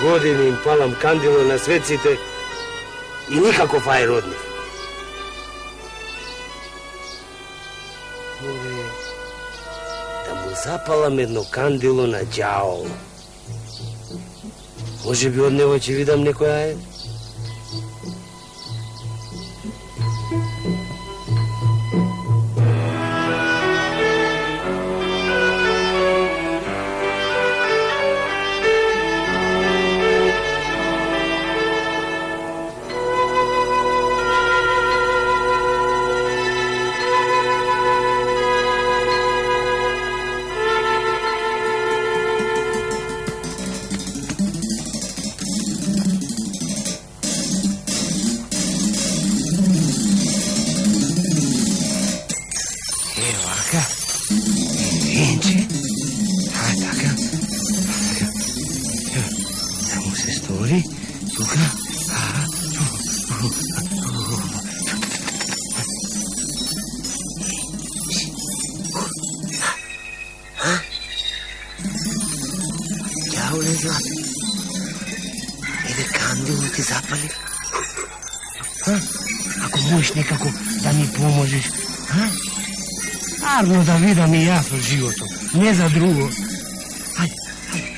Godine im palam kandilo na svecite i nikako fajer od njih. Ove, da mu zapalam jedno kandilo na đavo. Može bi od него će vidam neko jaje? Ako možeš nekako da mi pomožeš, stvarno da vidam i ja sa životom, ne za drugo. Hajde, hajde.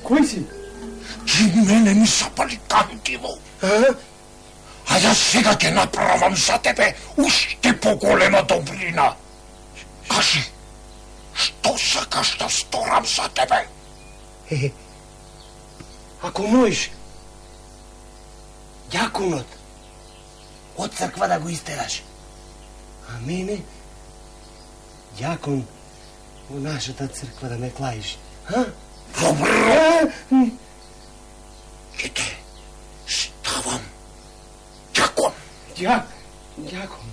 Koji si? Ti mene mi zapali kandilo. A ja сега ќе направам за тебе уште поголема добрина. Кажи, што сакаш да сторам за тебе? Ако можеш, дјаконот од црква да го истераш. А мене, дјакон во нашата црква да ме клаиш. Добро. Ќе те ставам дјакон. Дјакон.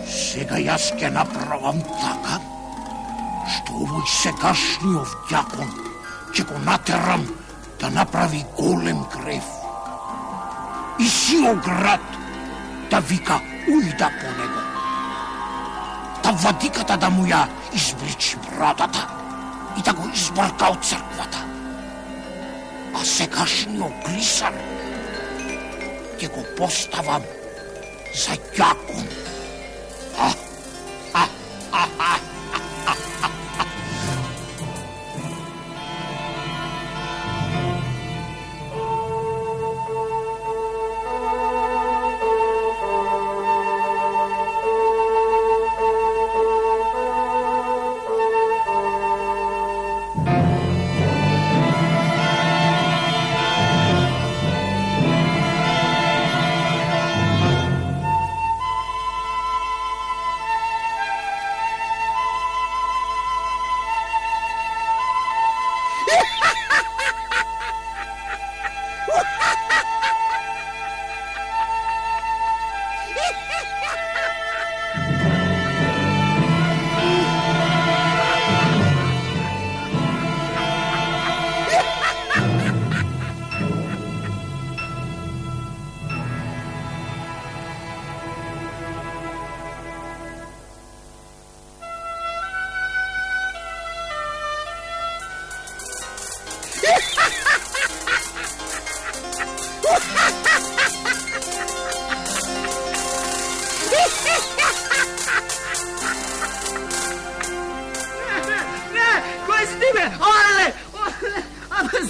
Сега јас ќе направам така, што овој сегашниот дјакон ќе го натерам да направи голем грев. И сиот град да вика ујда по него. Да владиката да му ја избричи брадата и да го избрка од црквата. А сегашниот глисар ќе го поставам за дјакон.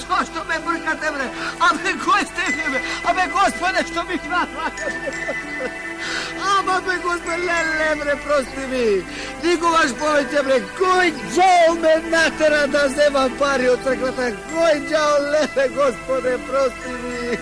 Zašto me brkate, bre? Abe, koji ste vi, bre? Abe, gospode, što mi kratavate, bre? Abe, gospode, le, bre, prosti mi. Niko vaš poveće, bre, koji džao me natera da zemam pari od crkvata? Koji džao, le, gospode, prosti mi.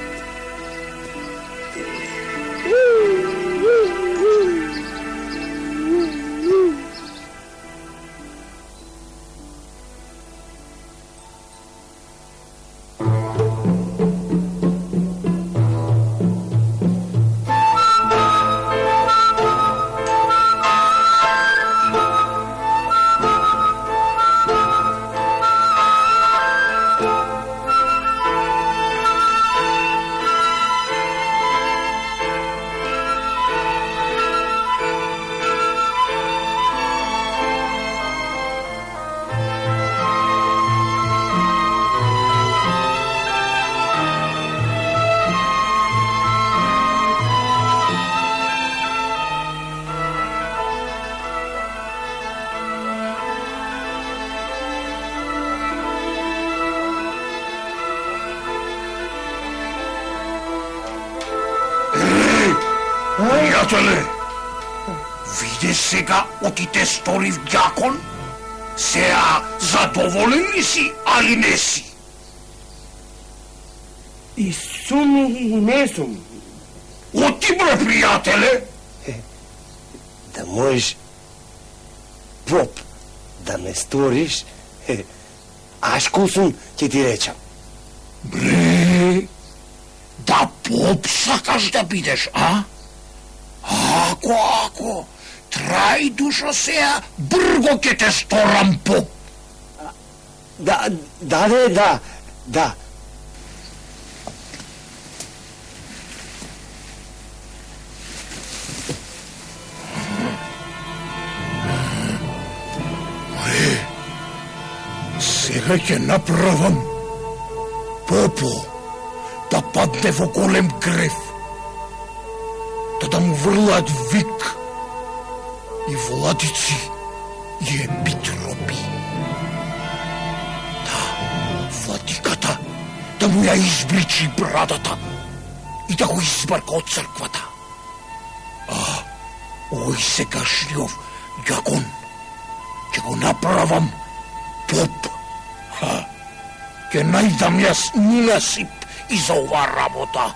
Приятеле, види сега оти те сторив дјакон? Сега задоволен ли си, али не си? И сум и не сум. Оти, бре, приятеле! Да можеш поп да ме сториш, аз ко сум, ќе ти речам. Бре, да поп сакаш да бидеш, а? Ако, трај душо сеја, брго ќе те сторам поп. Да. Сега ќе направам попо да падне во голем грев, да му врлаат вик и владици и епитропи. Да, владиката да му ја избричи брадата и да го избарка од црквата. А овој сегашниот дјакон ќе го направам поп. Ќе најдам јас насип и за ова работа.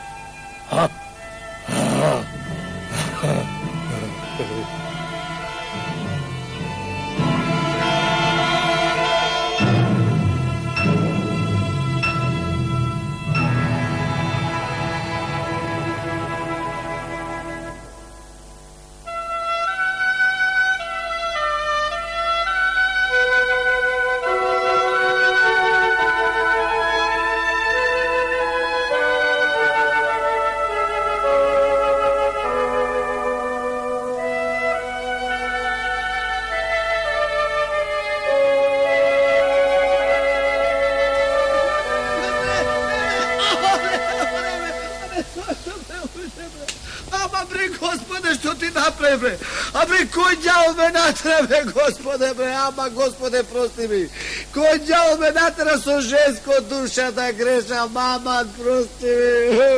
Абе, кој ѓавол ме натера, бе, господе, бе, ама, господе, прости ми. Кој ѓавол ме натера со женско душа да грешам, мама, прости ми.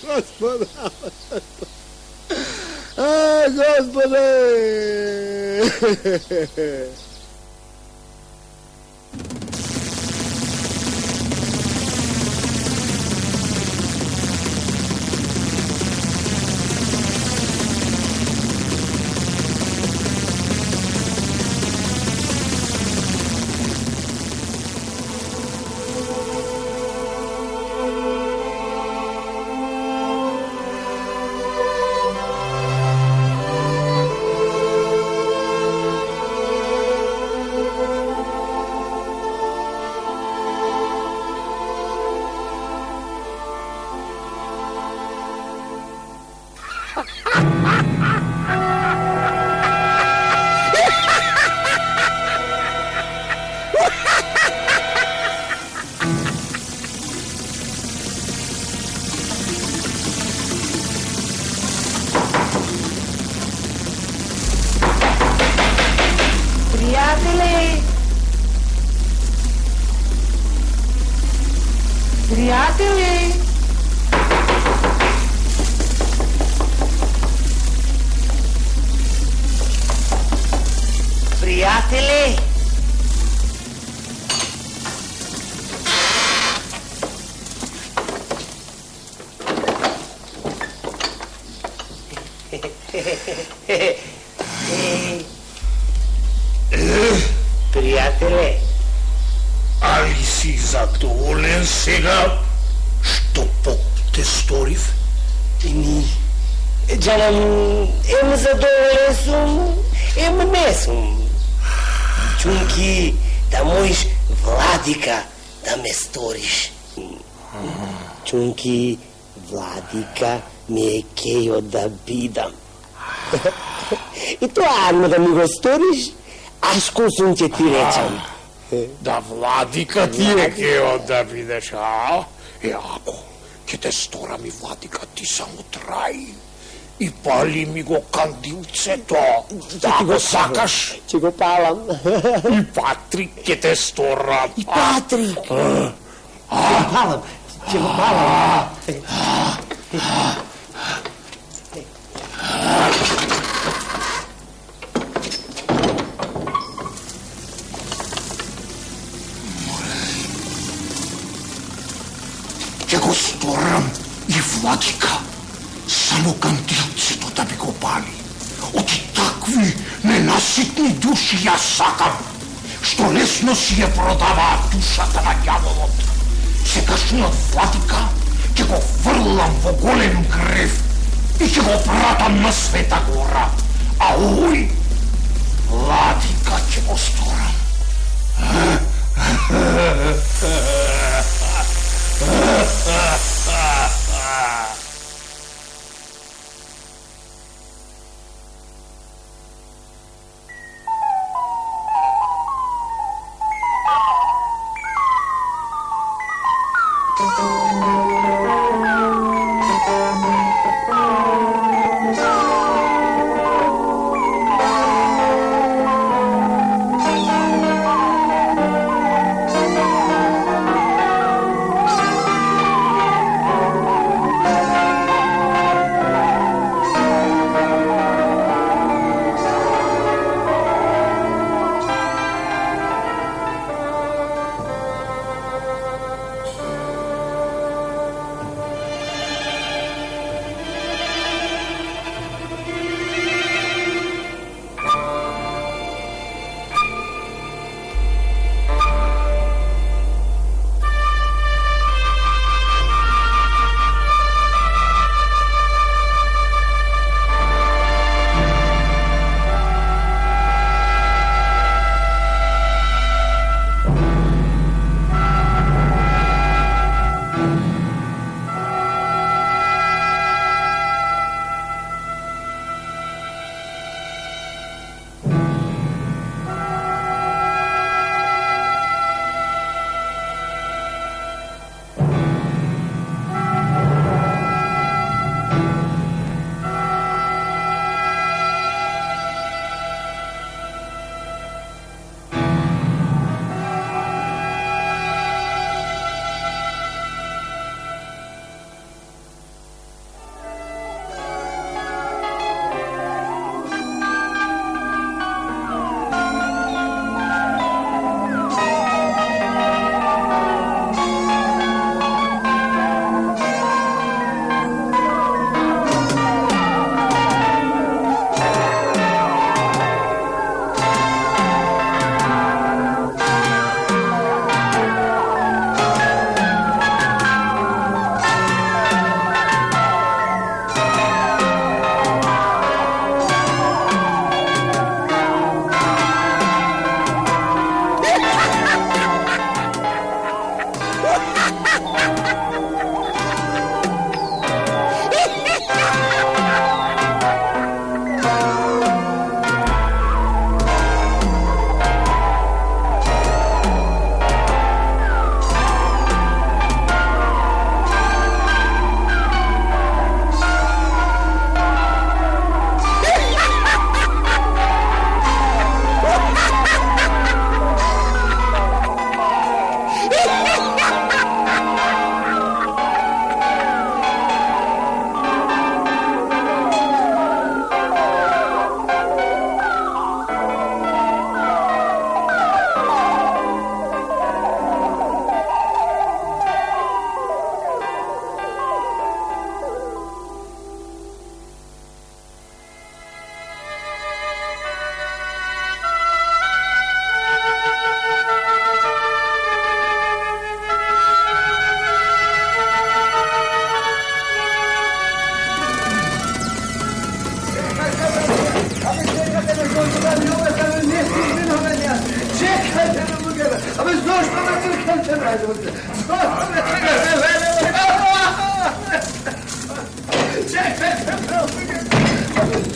Господе, господе. Приятели! Приятели! Приятели! Приятеле! Али си задоволен сега, што Бог те сторив? Джанам, задоволен сум, не сум. Чунки да можеш владика да ме сториш. Чунки владика ми е кејо да бидам. И тоа армо да ми го сториш, аз ко сум ќе ти речам. Да владика ти е кео да бидеш, а? Ако ќе те сторам и владика, ти само трај. И пали ми го кандилцето. Да го сакаш? Ќе го палам. И Патрик ќе те сторам. И Патрик. Ќе го палам. Ќе го палам. Ќе го сторам и владика. Само кандилцето да ми го пали. Оти такви ненаситни души ја сакам, што лесно си ја продаваат душата на ѓаволот. Сегашниот владика ќе го фрлам во голем грев и ќе го пратам на Света гора. А овој владика ќе го сторам.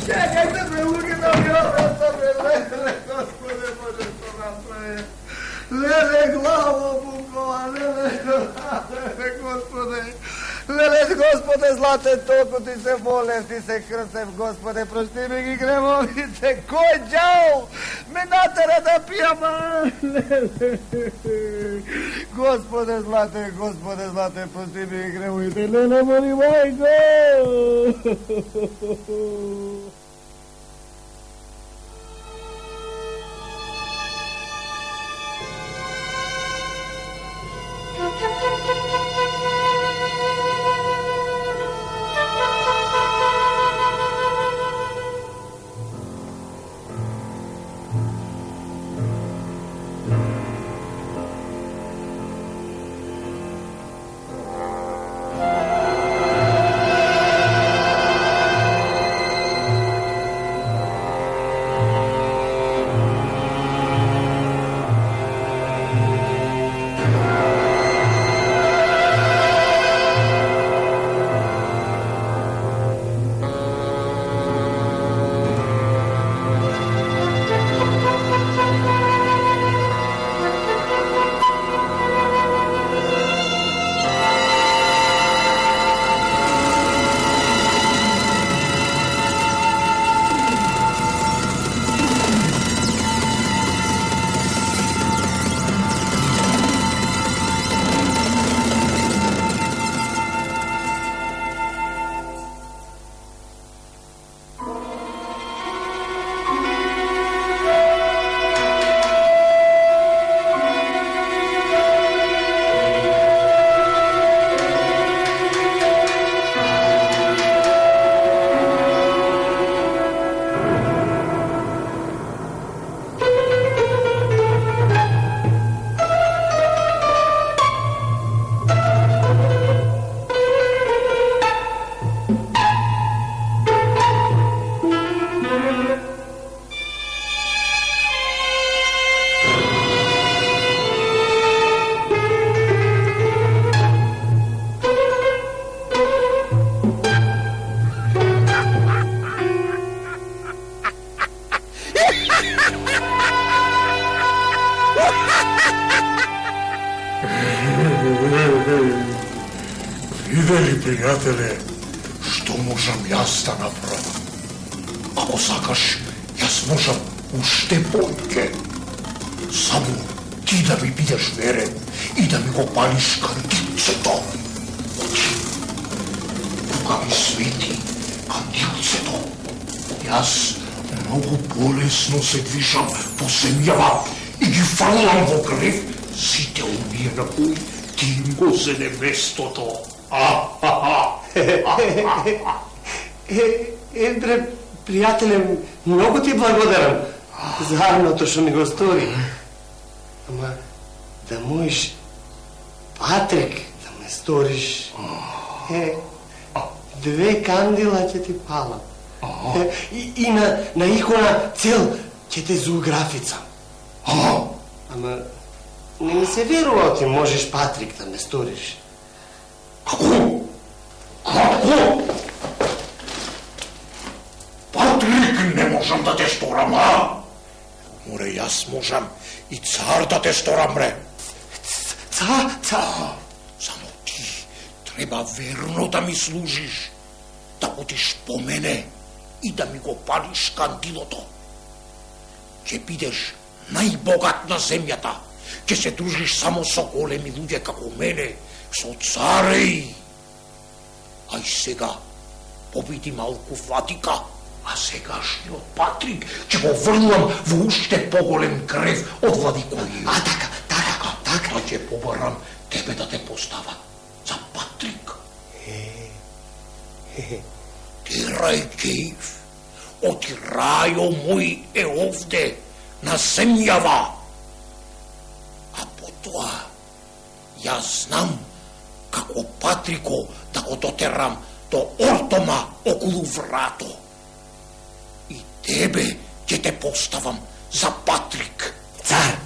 Čekajte me, ugino mi obrata me, lele, gospode Bože, što napravi. Lele, glavo Bukova, lele, gospode. Lele, gospode, zlate toku, ti se molim, ti se krcem, gospode, prošti mi gi gremovice, ko đavo, me natera da pijam, lele. Gospode, zlate, prošti mi gi gremovice, lele, molim, majko. Видели, приятеле, што можам јас да направам? Ако сакаш, јас можам уште повеќе. Само ти да ми бидеш верен и да ми го палиш кандилцето. Кога ми свети кандилцето, јас многу полесно се движам по земјава и ги фрлам во грев сите оние на кои ти им го зеде местото. Ендре, пријателе, многу ти благодарам за арното што ми го стори. Ама да можеш Патрик да ме сториш, две кандила ќе ти палам. И на икона цел ќе те зоографицам. Ама не ми се верува ти можеш Патрик да ме сториш. Како? Како? Патрик не можам да те сторам, Море, јас можам и цар да те сторам, бре. Цар? Само ти треба верно да ми служиш, да одиш по мене и да ми го палиш кандилото. Ќе бидеш најбогат на земјата, ќе се дружиш само со големи луѓе како мене, со цареи. Ај сега побиди малку Ватика, а сегашниот Патрик ќе го врлам во уште поголем крев од владикоји. Така. Па ќе побарам тебе да те постават за Патрик. Тирај Кейв, оти рајо мој е овде, на земјава. А потоа, јас знам како Патрико да го дотерам до ортома околу врато. И тебе ќе те поставам за Патрик. Цар!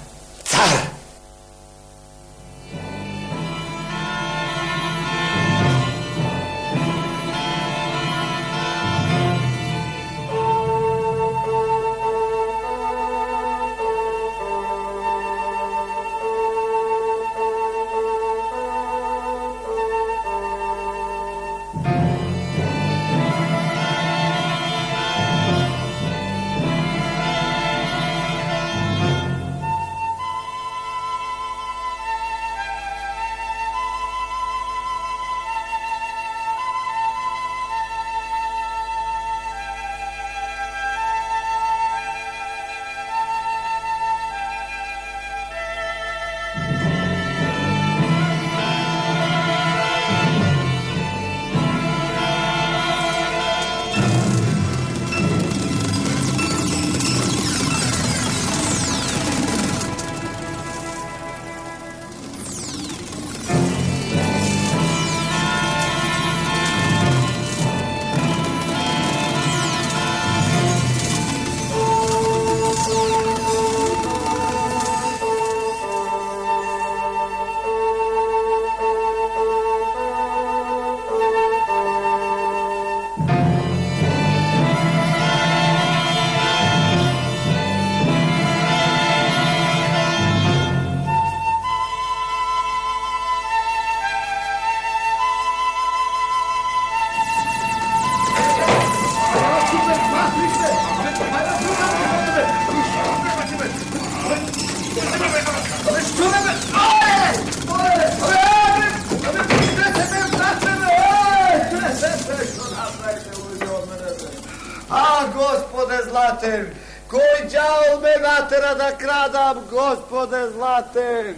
Златен? Кой дявол ме натера да крадам, Господе Златен?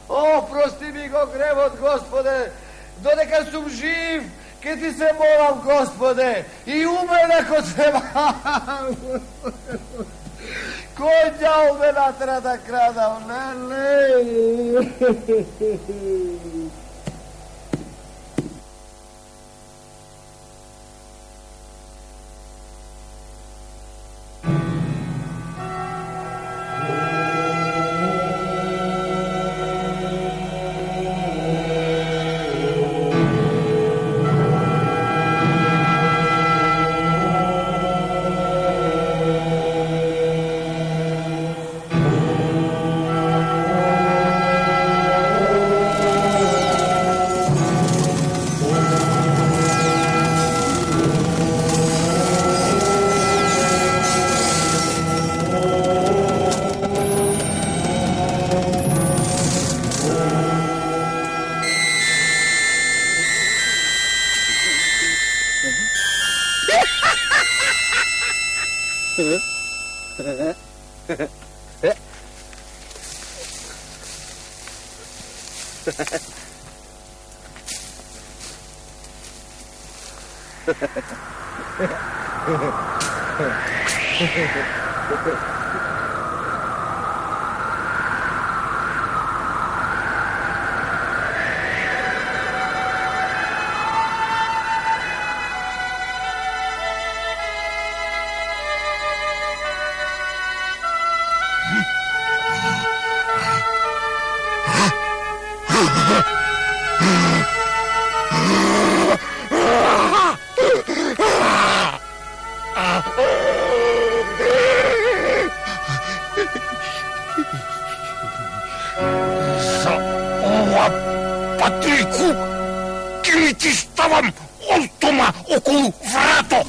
О, прости ми го гревот, Господе, додека сум жив, ке ти се молам, Господе, и умрем ако треба. Кој дјавол ме натера да крадам, леле? Патрику, или ти ставам олтома околу врато.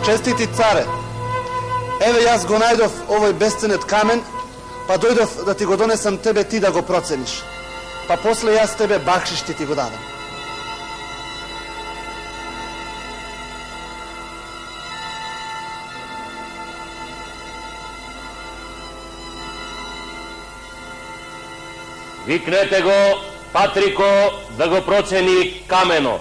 Честити царе, еве јас го најдов овој бесценет камен, па дојдов да ти го донесам тебе ти да го процениш. Па после јас тебе бакшиш ти го дадам. Викнете го, Патрико, да го процени камено.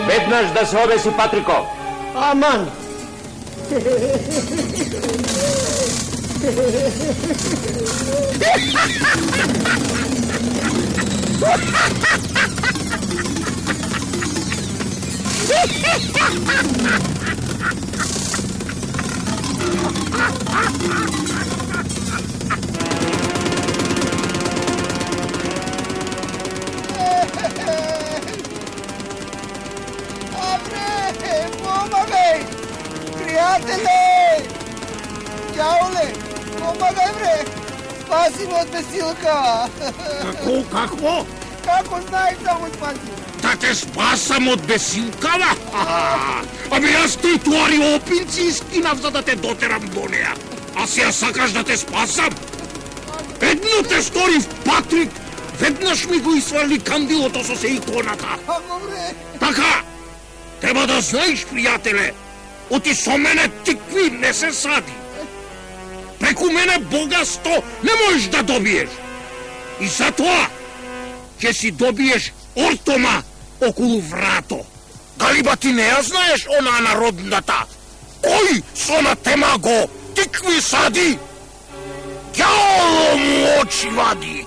Веднаш да се обеси, Патрико. Аман. Помагай! Приятеле! Дяволе! Помагай, бре! Спаси ме от бесилка! Какво? Како знаеш да го спаси? Да те спасам от бесилкава? Абе аз те туари опинци изкинав, за да те дотерам до нея. А сега сакаш да те спасам? Едно те сторив, Патрик! Веднаш ми го извали кандилото со се иконата. Како, бре? Така! Треба да знаеш, пријателе, оти со мене тикви не се сади. Преку мене богатство не можеш да добиеш. И затоа ќе си добиеш ортома околу врато. Дали ба ти не ја знаеш она народната? Кој со на темаго тикви сади? Ѓаоло му очи вади.